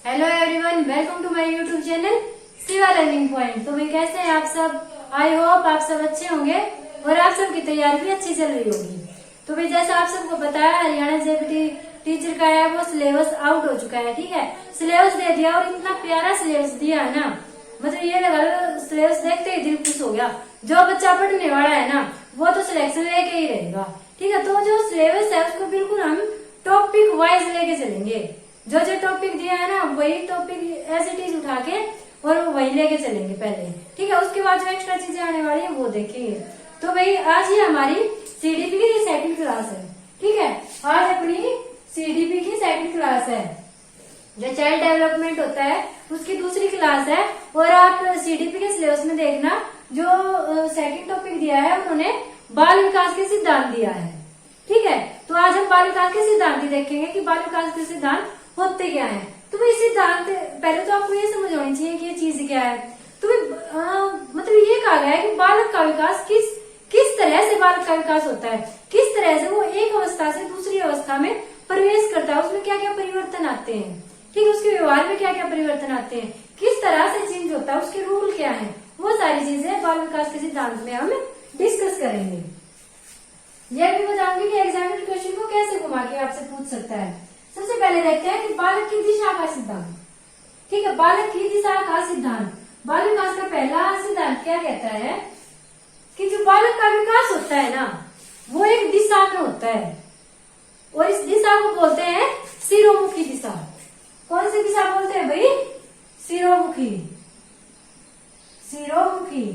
Hello everyone, welcome to my YouTube channel Shiva learning point. तो भाई कैसे हैं आप सब? आई होप आप सब अच्छे होंगे और आप सबकी तैयारी भी अच्छी चल रही होगी। तो भाई जैसा आप सबको बताया, हरियाणा जेबीटी टीचर का है वो सिलेबस आउट हो चुका है। ठीक है, सिलेबस दे दिया और इतना प्यारा सिलेबस दिया है ना, मतलब ये लगा लो सिलेबस देखते ही दिल खुश हो गया। जो बच्चा पढ़ने वाला है ना वो तो सिलेक्शन लेके ही रहेगा। ठीक है, तो जो सिलेबस है उसको बिल्कुल हम टॉपिक वाइज लेके चलेंगे। जो जो टॉपिक दिया है ना वही टॉपिक एज इट इज उठा के और वही लेके चलेंगे पहले। ठीक है, उसके बाद जो एक्स्ट्रा चीजें आने वाली है वो देखेंगे। तो भाई आज ही हमारी सीडीपी की सेकंड क्लास है। ठीक है, आज अपनी सीडीपी की सेकंड क्लास है, जो चाइल्ड डेवलपमेंट होता है उसकी दूसरी क्लास है। और आप सीडीपी के सिलेबस में देखना जो सेकंड टॉपिक दिया है उन्होंने बाल विकास के सिद्धांत दिया है। ठीक है, तो आज हम बाल विकास के सिद्धांत ही देखेंगे कि बाल विकास के सिद्धांत होते क्या है। तो भाई सिद्धांत पहले तो आपको ये समझ होनी चाहिए कि ये चीज क्या है। तो मतलब ये कहा गया है कि बालक का विकास किस तरह से बालक का विकास होता है, किस तरह से वो एक अवस्था से दूसरी अवस्था में प्रवेश करता है, उसमें क्या क्या परिवर्तन आते हैं। ठीक है, उसके व्यवहार में क्या क्या परिवर्तन आते हैं, किस तरह से चेंज होता है, उसके रूल क्या है, वो सारी चीजें बाल विकास के सिद्धांत में हम डिस्कस करेंगे। यह भी बताऊंगी कि एग्जामिनर क्वेश्चन को कैसे घुमा के आपसे पूछ सकता है। सबसे पहले देखते हैं कि बालक की दिशा का सिद्धांत। ठीक है, बालक की दिशा का सिद्धांत, बाल विकास का पहला सिद्धांत क्या कहता है कि जो बालक का विकास होता है ना वो एक दिशा में होता है और इस दिशा को बोलते हैं सिरोमुखी दिशा। कौन सी दिशा बोलते हैं भाई? सिरोमुखी। सिरोमुखी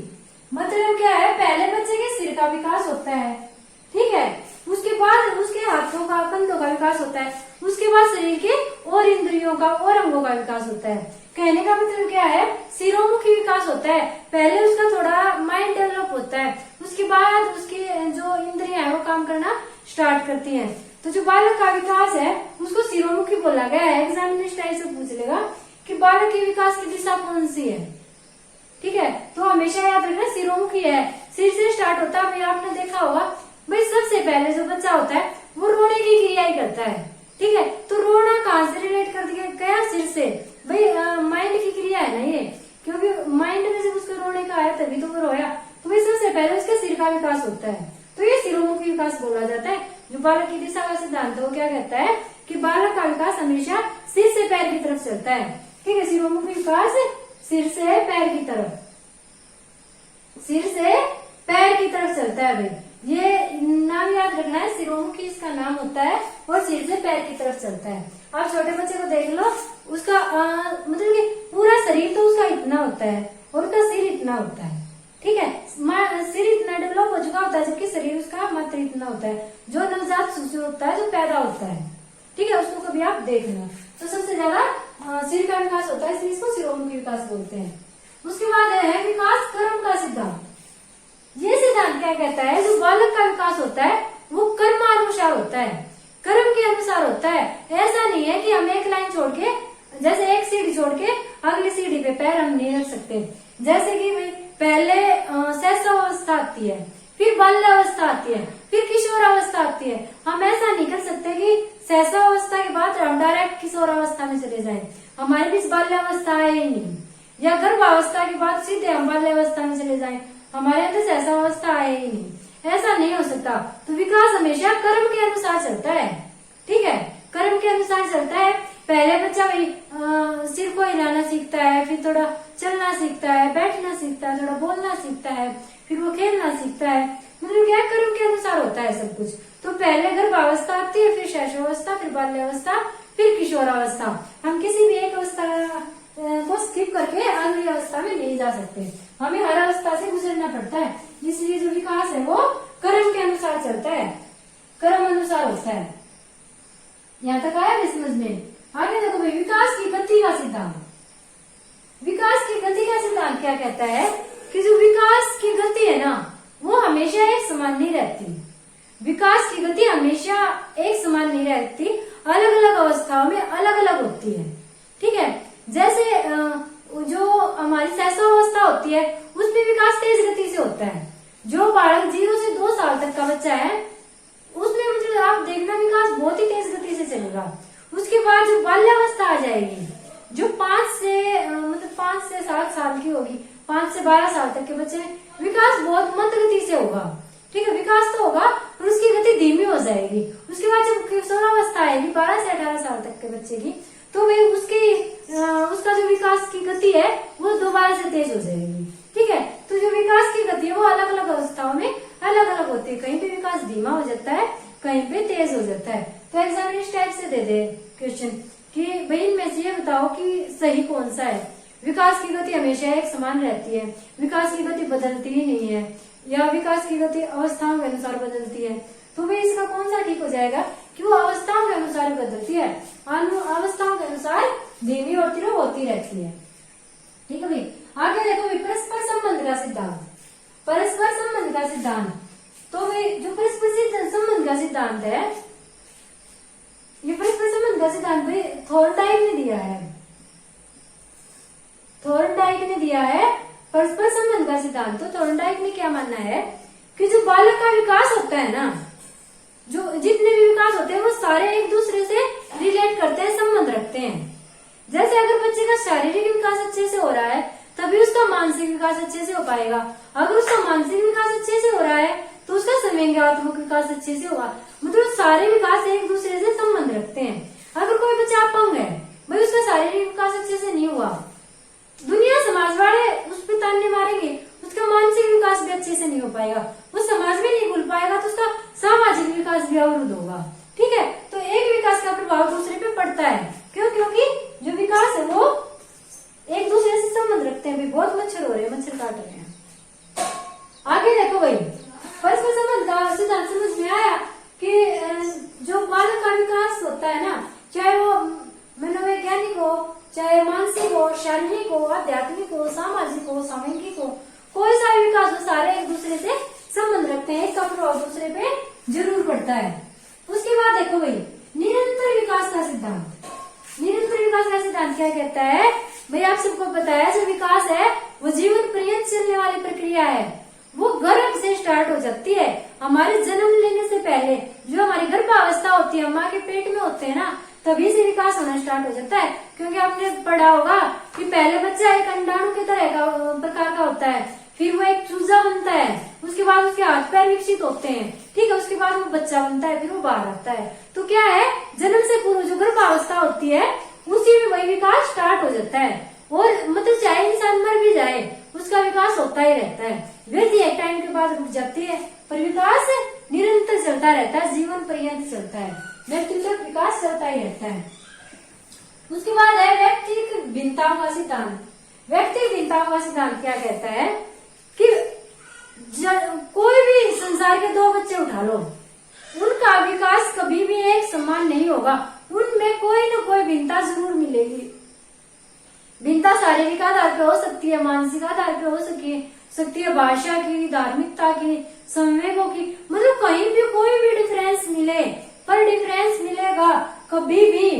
मतलब क्या है? पहले बच्चे के सिर का विकास होता है। ठीक है, उसके बाद उसके हाथों का, कंधों का विकास होता है, उसके बाद शरीर के और इंद्रियों का और अंगों का विकास होता है। कहने का मतलब क्या है? सिरोमुखी विकास होता है। पहले उसका थोड़ा माइंड डेवलप होता है, उसके बाद उसकी जो इंद्रियां है वो काम करना स्टार्ट करती हैं। तो जो बालक का विकास है उसको सिरोमुखी बोला गया है। एग्जामिनर टाइप से पूछ लेगा कि बालक के विकास की दिशा कौन सी है। ठीक है, तो हमेशा याद रखना सिरोमुखी है, सिर से स्टार्ट होता है। भाई आपने देखा होगा भाई सबसे पहले जो बच्चा होता है वो रोने की क्रिया ही करता है। ठीक है, तो रोना कहाँ से रिलेट कर दिया गया? सिर से। भाई माइंड की क्रिया है ना ये, क्योंकि माइंड में जब उसको रोने का आया तभी तो वो रोया। तो भाई सबसे पहले उसके सिर का विकास होता है, तो ये सिरोमुखी विकास बोला जाता है। जो बालक की दिशा का सिद्धांत है वो क्या कहता है कि बालक का विकास हमेशा सिर से पैर की तरफ चलता है। ठीक है, सिरोमुखी विकास सिर से पैर की तरफ, सिर से पैर की तरफ चलता है। भाई ये नाम याद रखना है, सिरोमुखी इसका नाम होता है और सिर से पैर की तरफ चलता है। आप छोटे बच्चे को देख लो, उसका मतलब कि पूरा शरीर तो उसका इतना होता है और उसका सिर इतना होता है। ठीक है, सिर इतना डेवलप हो चुका होता है जबकि शरीर उसका मात्र इतना होता है। जो नवजात शिशु होता है, जो पैदा होता है, ठीक है, उसको कभी आप देखना। तो सबसे ज्यादा सिर का विकास होता है, इसलिए इसको सिरोमुखी विकास बोलते हैं। उसके बाद है विकास कर्म का सिद्धांत। ये सिद्धांत क्या कहता है? जो बालक का विकास होता है वो कर्मानुसार होता है, कर्म के अनुसार होता है। ऐसा नहीं है कि हम एक लाइन छोड़ के, जैसे एक सीढ़ी छोड़ के अगली सीढ़ी पे पैर हम नहीं रख सकते। जैसे कि पहले शैशवावस्था आती है, फिर बाल्यावस्था आती है, फिर किशोरावस्था आती है। हम ऐसा नहीं कर सकते कि शैशवावस्था के बाद हम डायरेक्ट किशोरावस्था में चले जाएं। हमारे बीच बाल्यावस्था है ही नहीं, या गर्भावस्था के बाद सीधे हम बाल्यावस्था में चले जाएं। हमारे अंदर ऐसा अवस्था आए ही नहीं, ऐसा नहीं हो सकता। तो विकास हमेशा कर्म के अनुसार चलता है। ठीक है, कर्म के अनुसार चलता है। पहले बच्चा वही सिर को हिलाना सीखता है, फिर थोड़ा चलना सीखता है, बैठना सीखता है, थोड़ा बोलना सीखता है, फिर वो खेलना सीखता है। मतलब क्या, कर्म के अनुसार होता है सब कुछ। तो पहले गर्भावस्था आती है, फिर शैशवावस्था, फिर बाल्यावस्था, फिर किशोरावस्था। हम किसी भी एक अवस्था को स्किप करके अगली अवस्था में नहीं जा सकते, हमें हर अवस्था से गुजरना पड़ता है। इसलिए जो विकास है वो कर्म के अनुसार चलता है, कर्म अनुसार होता है। यहाँ तक आया भी समझ में? आगे देखो भाई, विकास की गति का सिद्धांत। विकास की गति का सिद्धांत क्या कहता है कि जो विकास की गति है ना वो हमेशा एक समान नहीं रहती। विकास की गति हमेशा एक समान नहीं रहती, अलग अलग अवस्थाओं में अलग अलग होती है। ठीक है, जैसे जो हमारी शैशवावस्था होती है उसमें विकास तेज गति से होता है। जो बालक 0 से 2 साल तक का बच्चा है उसमें मतलब आप देखना विकास बहुत ही तेज गति से चलेगा। उसके बाद जो बाल्यावस्था आ जाएगी, जो मतलब 5 से 7 साल की होगी, 5 से 12 साल तक के बच्चे में विकास बहुत मंद गति से होगा। ठीक है, विकास तो होगा पर उसकी गति धीमी हो जाएगी। उसके बाद जब किशोरावस्था आएगी 12 से 18 साल तक के बच्चे की, तो वे उसका जो विकास की गति है वो दोबारा से तेज हो जाएगी। ठीक है, तो जो विकास की गति है वो अलग अलग अवस्थाओं में अलग अलग होती है। कहीं पे विकास धीमा हो जाता है, कहीं पे तेज हो जाता है। तो एग्जाम इस टाइप से दे दे क्वेश्चन कि भाई इनमें से ये बताओ कि सही कौन सा है। विकास की गति हमेशा एक समान रहती है, विकास की गति बदलती ही नहीं है, या विकास की गति अवस्थाओं के अनुसार बदलती है। तो भाई इसका कौन सा ठीक हो जाएगा कि वो अवस्थाओं के अनुसार बदलती है, अवस्थाओं के अनुसार धीमी और तीव्र होती रहती है। ठीक है भाई, आगे देखो परस्पर संबंध का सिद्धांत। परस्पर संबंध का सिद्धांत, तो भाई जो परस्पर संबंध का सिद्धांत है, ये परस्पर संबंध का सिद्धांत भाई थॉर्नडाइक ने दिया है। थॉर्नडाइक ने दिया है परस्पर संबंध का सिद्धांत। तो थॉर्नडाइक ने क्या मानना है कि जो बालक का विकास होता है ना, जो जितने भी विकास होते हैं वो सारे एक दूसरे से रिलेट करते हैं, संबंध रखते हैं। जैसे अगर बच्चे का शारीरिक विकास अच्छे से हो रहा है तभी उसका मानसिक विकास अच्छे से हो पाएगा। अगर उसका मानसिक विकास अच्छे से हो रहा है तो उसका समंज्ञात्मक विकास अच्छे से होगा। मतलब सारे विकास एक दूसरे से संबंध रखते हैं। अगर कोई बच्चा अपंग है, भाई उसका शारीरिक विकास अच्छे से नहीं हुआ, दुनिया समाज वाले उस पर ताने मारेंगे, उसका मानसिक विकास भी अच्छे से नहीं हो पाएगा, वो समाज में नहीं घुल पाएगा, तो उसका सामाजिक विकास भी अवरुद्ध होगा। ठीक है, तो एक विकास का प्रभाव दूसरे पे पड़ता है। क्यों? क्योंकि जो विकास है वो एक दूसरे से संबंध रखते हैं। बहुत मच्छर हो रहे हैं, मच्छर काट रहे हैं। आगे देखो भाई, परस्पर संबंध का सिद्धांत समझ में आया कि जो बालक का विकास होता है ना, चाहे वो मनोवैज्ञानिक हो, चाहे मानसिक हो, शारीरिक हो, आध्यात्मिक हो, सामाजिक हो, सामूहिक हो, कोई सा भी विकास हो, सारे एक दूसरे से संबंध रखते हैं, इसका प्रभाव दूसरे पे जरूर पड़ता है। उसके बाद देखो भाई निरंतर विकास का सिद्धांत। निरंतर विकास का सिद्धांत क्या कहता है भाई, आप सबको बताया जो विकास है वो जीवन पर्यंत चलने वाली प्रक्रिया है। वो गर्भ से स्टार्ट हो जाती है, हमारे जन्म लेने से पहले जो हमारी गर्भावस्था होती है, माँ के पेट में होते हैं ना, तभी से विकास होना स्टार्ट हो जाता है। क्योंकि आपने पढ़ा होगा कि पहले बच्चा एक अंडाणु की तरह का प्रकार का होता है, फिर वो एक चूजा बनता है, उसके बाद उसके हाथ पैर विकसित होते हैं। ठीक है, उसके बाद वो बच्चा बनता है, फिर वो बाहर आता है। तो क्या है, जन्म से पूर्व जो गर्भावस्था होती है उसी में वही विकास स्टार्ट हो जाता है। और मतलब चाहे इंसान मर भी जाए उसका विकास होता ही रहता है। वृद्धि एक टाइम के बाद रुक जाती है, पर विकास निरंतर चलता रहता है, जीवन पर्यंत चलता है, व्यक्तिगत विकास चलता ही रहता है। उसके बाद है व्यक्तिगत भिन्नताओं का सिद्धांत। व्यक्तिगत भिन्नताओं का सिद्धांत क्या कहता है कि कोई भी संसार के 2 बच्चे उठा लो, उनका विकास कभी भी एक समान नहीं होगा, उनमें कोई न कोई भिन्नता जरूर मिलेगी। भिन्नता शारीरिक आधार पे हो सकती है, मानसिक आधार पे हो सकती है, भाषा की, धार्मिकता की, संवेगों की, मतलब कहीं भी कोई भी डिफरेंस मिले, पर डिफरेंस मिलेगा। कभी भी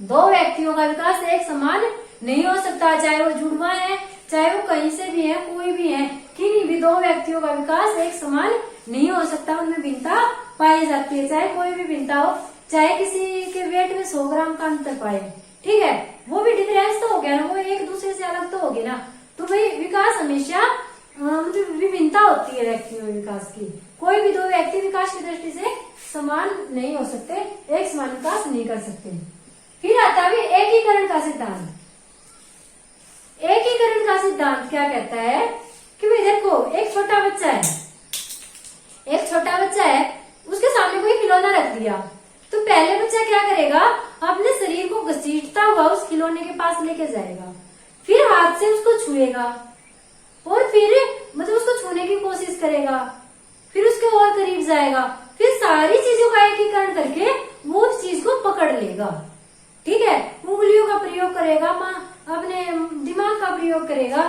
2 व्यक्तियों का विकास एक समान नहीं हो सकता, चाहे वो जुड़वा है, चाहे वो कहीं से भी है, कोई भी है, किन्हीं भी 2 व्यक्तियों का विकास एक समान नहीं हो सकता, उनमें भिन्नता पाई जाती है। चाहे कोई भी भिन्नता हो, चाहे किसी के वेट में 100 ग्राम का अंतर पाए, ठीक है, वो भी डिफरेंस तो हो गया ना, वो एक दूसरे से अलग तो होगी ना। तो भाई विकास हमेशा मतलब विभिन्नता होती है व्यक्तियों में विकास की। कोई भी 2 व्यक्ति विकास की दृष्टि से समान नहीं हो सकते, एक समान विकास नहीं कर सकते। फिर आता है एकीकरण का सिद्धांत। एकीकरण का सिद्धांत क्या कहता है कि भाई देखो, एक छोटा बच्चा है, उसके सामने कोई खिलौना रख दिया, तो पहले बच्चा क्या करेगा, अपने शरीर को घसीटता हुआ उस खिलौने के पास लेके जाएगा, फिर हाथ से उसको छुएगा, और फिर मतलब उसको छूने की कोशिश करेगा, फिर उसके और करीब जाएगा, फिर सारी चीजों का एकीकरण करके वो उस चीज को पकड़ लेगा। ठीक है, उंगलियों का प्रयोग करेगा, अपने दिमाग का प्रयोग करेगा,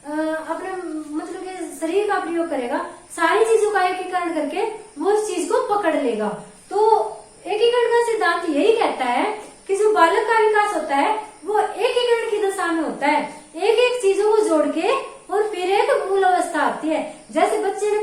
अपने मतलब के शरीर का प्रयोग करेगा, सारी चीजों का एकीकरण करके वो उस चीज को पकड़ लेगा। तो एकीकरण का सिद्धांत यही कहता है कि जो बालक का विकास होता है वो एकीकरण की दशा में होता है, एक एक चीजों को जोड़ के, और फिर एक मूल अवस्था आती है जैसे बच्चे ने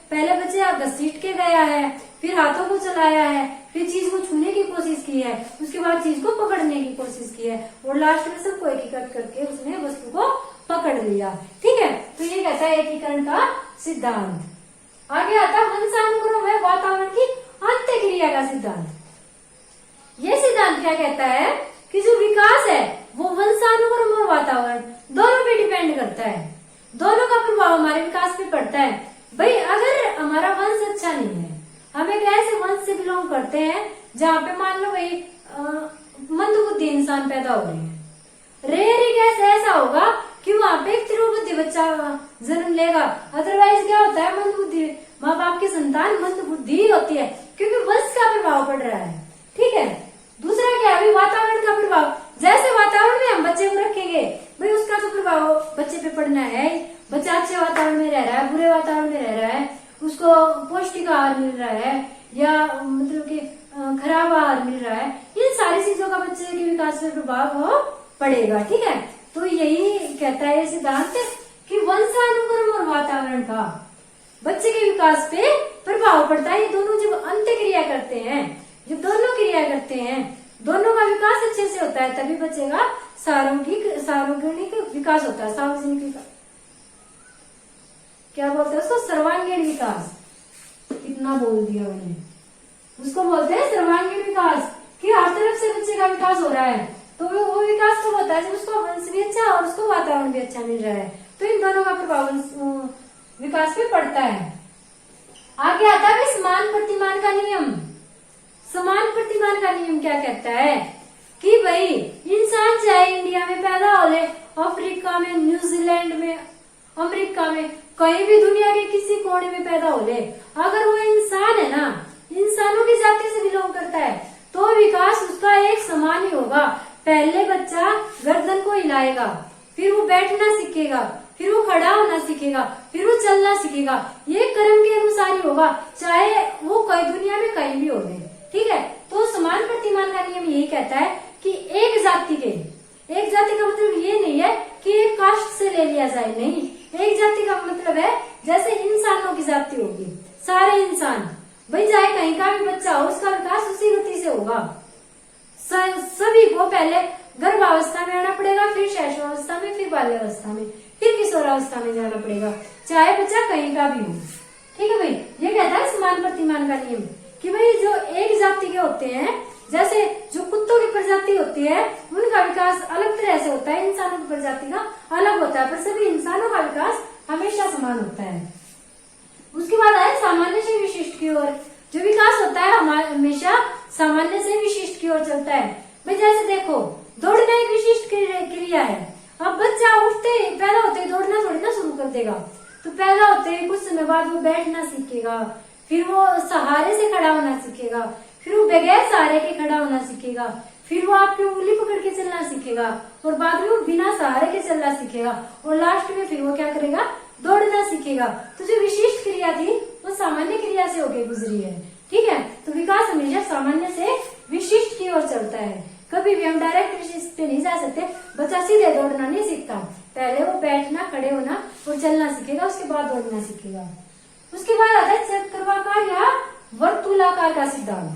पहले बच्चे घसीट के गया है, फिर हाथों को चलाया है, फिर चीज को छूने की कोशिश की है, उसके बाद चीज को पकड़ने की कोशिश की है और लास्ट में सबको एकीकृत करके उसने वस्तु को पकड़ लिया। ठीक है, तो ये कहता है एकीकरण का सिद्धांत। आगे आता है वंशानुक्रम है वातावरण की अंत्यक्रिया का सिद्धांत। ये सिद्धांत क्या कहता है कि जो विकास है वो वंशानुक्रम और वातावरण दोनों पे डिपेंड करता है, दोनों का प्रभाव हमारे विकास पे पड़ता है। भाई अगर हमारा वंश अच्छा नहीं है, हम एक ऐसे वंश से बिलोंग करते हैं जहाँ पे मान लो भाई मंदबुद्धि इंसान पैदा हो रहे हैं, रेयर ही कैसे ऐसा होगा कि वहाँ पे एक त्रिबुद्धि बच्चा जन्म लेगा। अदरवाइज क्या होता है, मंदबुद्धि माँ बाप की संतान मंदबुद्धि होती है क्योंकि वंश का प्रभाव पड़ रहा है। ठीक है, दूसरा क्या है, वातावरण का प्रभाव। जैसे वातावरण में हम बच्चे को रखेंगे भाई उसका तो प्रभाव बच्चे पे पड़ना है। बच्चा अच्छे वातावरण में रह रहा है, बुरे वातावरण में रह रहा है, उसको पौष्टिक आहार मिल रहा है या मतलब कि खराब आहार मिल रहा है, इन सारी चीजों का बच्चे के विकास पे प्रभाव पड़ेगा। ठीक है, तो यही कहता है सिद्धांत कि वंशानुक्रम और वातावरण का बच्चे के विकास पे प्रभाव पड़ता है। ये दोनों जब अंत्य क्रिया करते हैं, जब दोनों क्रिया करते हैं, दोनों का विकास अच्छे से होता है, तभी बच्चे का सार्वजनिक विकास होता है। सार्वजनिक विकास क्या बोलते हैं उसको, सर्वांगीण विकास। कितना बोल दिया मैंने, उसको बोलते हैं सर्वांगीण विकास कि हर तरफ से बच्चे का विकास हो रहा है। तो वो विकास तो होता है जब उसको वंश भी अच्छा और उसको वातावरण भी अच्छा मिल रहा है, तो इन दोनों का प्रभाव विकास पे पड़ता है। आगे आता है समान प्रतिमान का नियम। समान प्रतिमान का नियम क्या कहता है कि भाई इंसान चाहे इंडिया में पैदा हो ले, अफ्रीका में, न्यूजीलैंड में, अमेरिका में, कहीं भी दुनिया के किसी कोने में पैदा हो ले, अगर वो इंसान है ना, इंसानों की जाति से बिलोंग करता है, तो विकास उसका एक समान ही होगा। पहले बच्चा गर्दन को हिलाएगा, फिर वो बैठना सीखेगा, फिर वो खड़ा होना सीखेगा, फिर वो चलना सीखेगा। ये कर्म के अनुसार ही होगा, चाहे वो कई दुनिया में कहीं भी हो गए। ठीक है, तो समान प्रतिमान का नियम यही कहता है कि एक जाति का मतलब ये नहीं है कि एक कास्ट से ले लिया जाए, नहीं। एक जाति का मतलब है जैसे इंसानों की जाति होगी, सारे इंसान, भाई चाहे कहीं का भी बच्चा हो, उसका विकास उसी गति से होगा। सभी को पहले गर्भावस्था में आना पड़ेगा, फिर शैशवावस्था में, फिर बाल्यावस्था में, फिर किशोरावस्था में जाना पड़ेगा, चाहे बच्चा कहीं का भी हो। ठीक है भाई, ये कहता है समान प्रतिमान का नियम कि भाई जो एक जाति के होते हैं, जैसे जो कुत्तों की प्रजाति होती है, उनका विकास अलग तरह से होता है, इंसानों की प्रजाति का अलग होता है, पर सभी इंसानों का विकास हमेशा समान होता है। उसके बाद आए सामान्य से विशिष्ट की ओर। जो विकास होता है हमेशा सामान्य से विशिष्ट की ओर चलता है। भाई जैसे देखो, दौड़ना एक विशिष्ट क्रिया है। अब बच्चा उठते ही, पैदा होते ही दौड़ना थोड़ी ना शुरू कर देगा, तो पैदा होते ही कुछ समय बाद वो बैठना सीखेगा, फिर वो सहारे से खड़ा होना सीखेगा, फिर वो बगैर सहारे के खड़ा होना सीखेगा, फिर वो आपकी उंगली पकड़ के चलना सीखेगा, और बाद में वो बिना सहारे के चलना सीखेगा, और लास्ट में फिर वो क्या करेगा, दौड़ना सीखेगा। तो जो विशिष्ट क्रिया थी वो सामान्य क्रिया से होके गुजरी है। ठीक है, तो विकास हमेशा सामान्य से विशिष्ट की ओर चलता है। कभी भी हम डायरेक्ट विशिष्ट पे नहीं जा सकते। बच्चा सीधे दौड़ना नहीं सीखता, पहले वो बैठना, खड़े होना और चलना सीखेगा, उसके बाद दौड़ना सीखेगा। उसके बाद आता है चक्राकार या वर्तुलाकार का सिद्धांत।